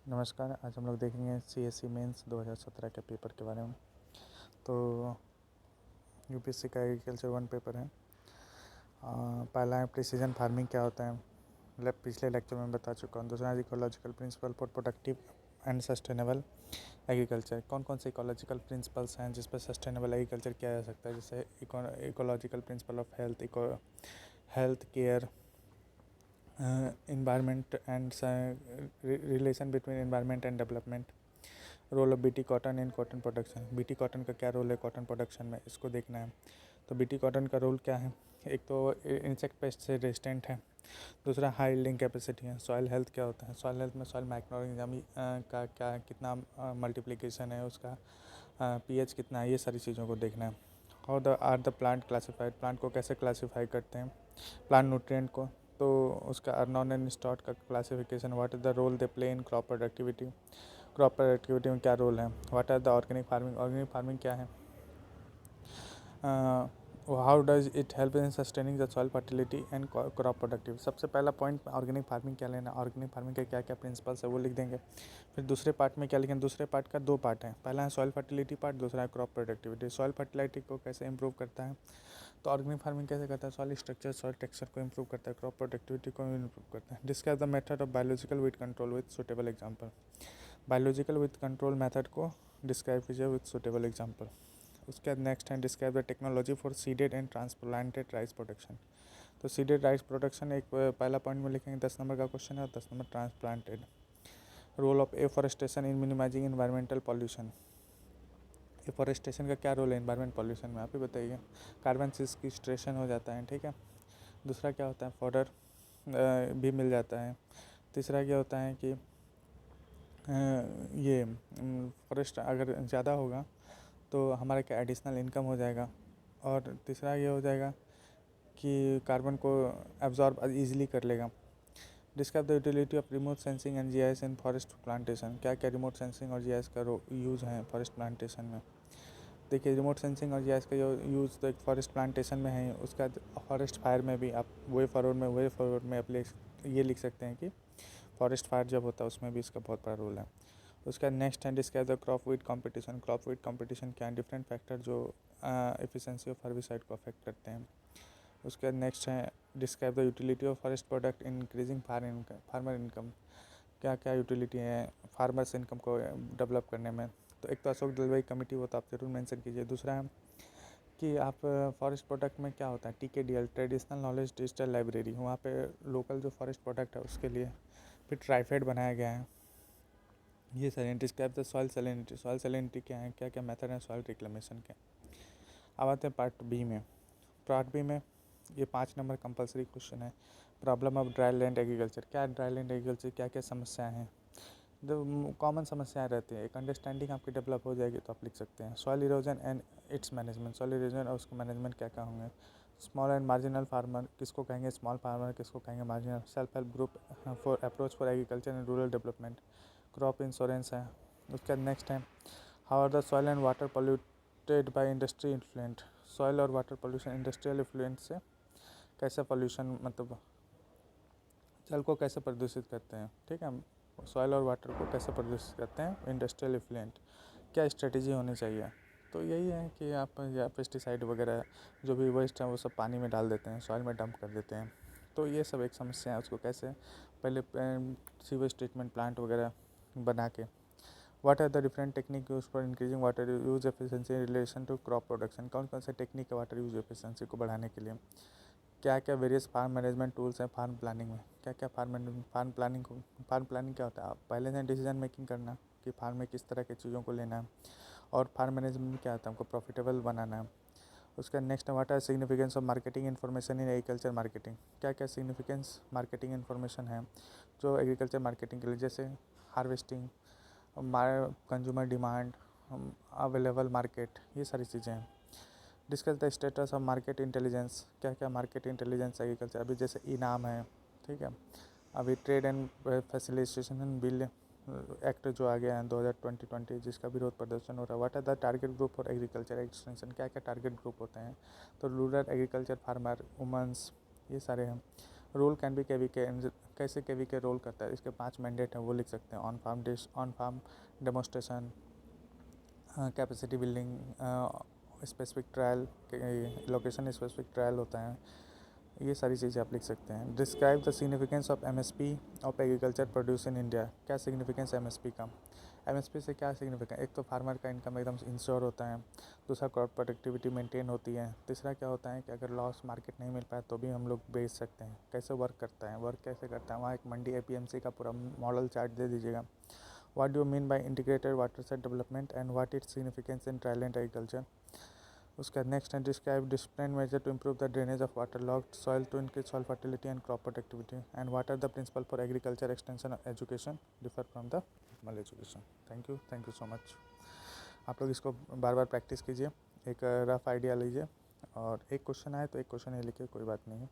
नमस्कार। आज हम लोग देखेंगे सीएससी मेंस 2017 के पेपर के बारे में। तो यूपीएससी का एग्रीकल्चर 1 पेपर है। पहला है प्रिसीजन फार्मिंग क्या होता है, मतलब पिछले लेक्चर में बता चुका हूँ। दूसरा ecological principle for productive and sustainable agriculture. कौन कौन से इकोलॉजिकल प्रिंसिपल्स हैं जिस पर सस्टेनेबल एग्रीकल्चर किया जा सकता है, जैसे ecological principle of health care, environment and relation between environment and development, role of BT cotton in cotton production. BT cotton का क्या रोल है कॉटन प्रोडक्शन में, इसको देखना है। तो बीटी कॉटन का रोल क्या है, एक तो इंसेक्ट पेस्ट से रेजिस्टेंट है, दूसरा हाई यील्डिंग कैपेसिटी है। सॉइल हेल्थ क्या होता है, सॉइल हेल्थ में सॉइल माइक्रोऑर्गेनिज्म का क्या कितना मल्टीप्लिकेशन है, उसका पीएच कितना है, ये सारी चीज़ों को देखना है। How the are the plant classified, plant को कैसे क्लासीफाई करते हैं, प्लांट न्यूट्रिएंट को। तो उसका अर्नॉन एंड स्टॉट का classification. What is the role they play in crop productivity, crop productivity में क्या रोल है। What are the organic farming, organic farming क्या है। How does it help in sustaining the soil fertility and crop productivity. सबसे पहला point organic farming क्या लेना, organic farming के क्या क्या प्रिंसिपल्स है वो लिख देंगे। फिर दूसरे पार्ट में क्या लिखेंगे, दूसरे पार्ट का 2 पार्ट है, पहला है सॉइल फर्टिलिटी पार्ट, दूसरा है क्रॉप प्रोडक्टिविटी। सॉइल फर्टिलिटी को कैसे इंप्रूव करता है, तो ऑर्गेनिक फार्मिंग कैसे करता है, सॉइल स्ट्रक्चर सॉइल टेक्सचर को इंप्रूव करता है, क्रॉप प्रोडक्टिविटी को इंप्रूव करता है। Describe the method of biological wheat control with suitable example. Biological wheat control method को डिस्क्राइब कीजिए विद सुटेबल एग्जांपल। उसके बाद नेक्स्ट है describe the technology for seeded and transplanted rice production. तो seeded rice production एक पहला point में लिखेंगे, 10 नंबर का क्वेश्चन है, और 10 number transplanted. Role of afforestation in minimizing environmental pollution. Afforestation का क्या रोल है एनवायरमेंट पॉल्यूशन में, आप ही बताइए। कार्बन सिक्वेस्ट्रेशन हो जाता है, ठीक है। दूसरा क्या होता है, फॉडर भी मिल जाता है। तीसरा क्या होता है कि ये फॉरेस्ट अगर ज़्यादा होगा तो हमारा क्या एडिशनल इनकम हो जाएगा। और तीसरा ये हो जाएगा कि कार्बन को एब्जॉर्ब ईजिली कर लेगा। Describe the utility of remote sensing and GIS in forest plantation. क्या क्या रिमोट सेंसिंग और जीआईएस का यूज़ है फॉरेस्ट प्लांटेशन में। देखिए रिमोट सेंसिंग और जीआईएस का यूज़ तो एक फॉरेस्ट प्लांटेशन में है, उसका फॉरेस्ट फायर में भी आप वे फॉरवर्ड में आप ये लिख सकते हैं कि फॉरेस्ट फायर जब होता है उसमें भी इसका बहुत बड़ा रोल है। उसका नेक्स्ट है describe the crop wheat competition. Crop wheat competition क्या है, डिफरेंट फैक्टर जो एफिशिएंसी ऑफ हर्बिसाइड को अफेक्ट करते हैं। उसके नेक्स्ट है describe the utility of forest product in increasing farmer income. क्या क्या यूटिलिटी है फार्मर्स इनकम को डेवलप करने में। तो एक तो अशोक दलवाई कमेटी, वो तो आप जरूर मेंशन कीजिए। दूसरा है कि आप फॉरेस्ट प्रोडक्ट में क्या होता है, टीकेडीएल ट्रेडिशनल नॉलेज डिजिटल लाइब्रेरी, वहाँ पे लोकल जो फॉरेस्ट प्रोडक्ट है उसके लिए फिर ट्राइफेड बनाया गया है। ये सारे describe the soil salinity. Soil salinity क्या है, क्या क्या मेथड है सॉइल रिक्लेमेशन के। अब आते हैं पार्ट बी में। पार्ट बी में ये 5 नंबर कंपलसरी क्वेश्चन है। Problem of dry land agriculture. क्या ड्राई लैंड एग्रीकल्चर, क्या क्या समस्याएं हैं, जो कॉमन समस्याएं रहती हैं, एक अंडरस्टैंडिंग आपकी डेवलप हो जाएगी तो आप लिख सकते हैं। Soil erosion and it's management. Soil erosion और उसका मैनेजमेंट क्या क्या होंगे। स्मॉल एंड मार्जिनल फार्मर, किसको कहेंगे स्मॉल फार्मर, किसको कहेंगे marginal. Self help group for approach for agriculture and rural development. Crop insurance है। उसके बाद नेक्स्ट है how are the soil and water polluted by industry influent. Soil और water pollution industrial influence से कैसे pollution, मतलब जल को कैसे प्रदूषित करते हैं, ठीक है। सॉइल और वाटर को कैसे प्रदूषित करते हैं इंडस्ट्रियल इफ्लुएंट, क्या स्ट्रेटजी होनी चाहिए। तो यही है कि आप या पेस्टिसाइड वगैरह जो भी वेस्ट है वो सब पानी में डाल देते हैं, सॉइल में डंप कर देते हैं। तो ये सब एक समस्या है, उसको कैसे पहले सीवेज ट्रीटमेंट प्लांट वगैरह बना के। What are the different technique use for increasing water use efficiency in relation to crop production. कौन कौन से टेक्निक है वाटर यूज एफिशिएंसी को बढ़ाने के लिए। क्या क्या वेरियस फार्म मैनेजमेंट टूल्स हैं फार्म प्लानिंग में। क्या क्या फार्म प्लानिंग क्या होता है, आप पहले से डिसीजन मेकिंग करना कि फार्म में किस तरह की चीज़ों को लेना है। और फार्म मैनेजमेंट में क्या होता है, हमको प्रॉफिटेबल बनाना है। उसका next what are significance of marketing information in agriculture marketing. क्या क्या सिग्निफिकेंस मार्केटिंग इन्फॉर्मेशन है जो एग्रीकल्चर मार्केटिंग के लिए, जैसे harvesting, consumer demand, available market, ये सारी चीज़ें हैं। Discuss the status of market intelligence. क्या क्या मार्केट इंटेलिजेंस एग्रीकल्चर, अभी जैसे इनाम है, ठीक है। अभी trade and facilitation bill act जो आ गया है 2020 जिसका विरोध प्रदर्शन हो रहा है। What are the target group for agriculture extension. क्या क्या टारगेट ग्रुप होते हैं, तो रूरल एग्रीकल्चर फार्मर, वुमेंस, ये सारे हैं। रोल कैन बी केवीके, कैसे केवीके रोल करता है, इसके 5 मैंडेट हैं वो लिख सकते हैं। On farm demonstration, capacity building, specific trial, location specific trial होता है, ये सारी चीज़ें आप लिख सकते हैं। Describe the significance of MSP of agriculture produce in India, क्या सिग्निफिकेंस एमएसपी का, एमएसपी से क्या सिग्निफिकेंस, एक तो फार्मर का इनकम एकदम इंश्योर होता है, दूसरा क्रॉप प्रोडक्टिविटी मेंटेन होती है, तीसरा क्या होता है कि अगर लॉस मार्केट नहीं मिल पाए तो भी हम लोग बेच सकते हैं। कैसे वर्क करता है, वर्क कैसे करता है, वहाँ एक मंडी एपीएमसी का पूरा मॉडल चार्ट दे दीजिएगा। What do you mean by integrated watershed development and what its significance in trial and agriculture. उसका नेक्स्ट है describe discipline measure to improve the drainage of waterlogged soil to increase soil fertility and crop productivity and what are the principle for agriculture extension education differ from the formal education. Thank you so much. आप लोग इसको बार बार practice कीजिए, एक rough idea लीजिए, और एक question आए तो एक क्वेश्चन ही लिखिए, कोई बात नहीं है।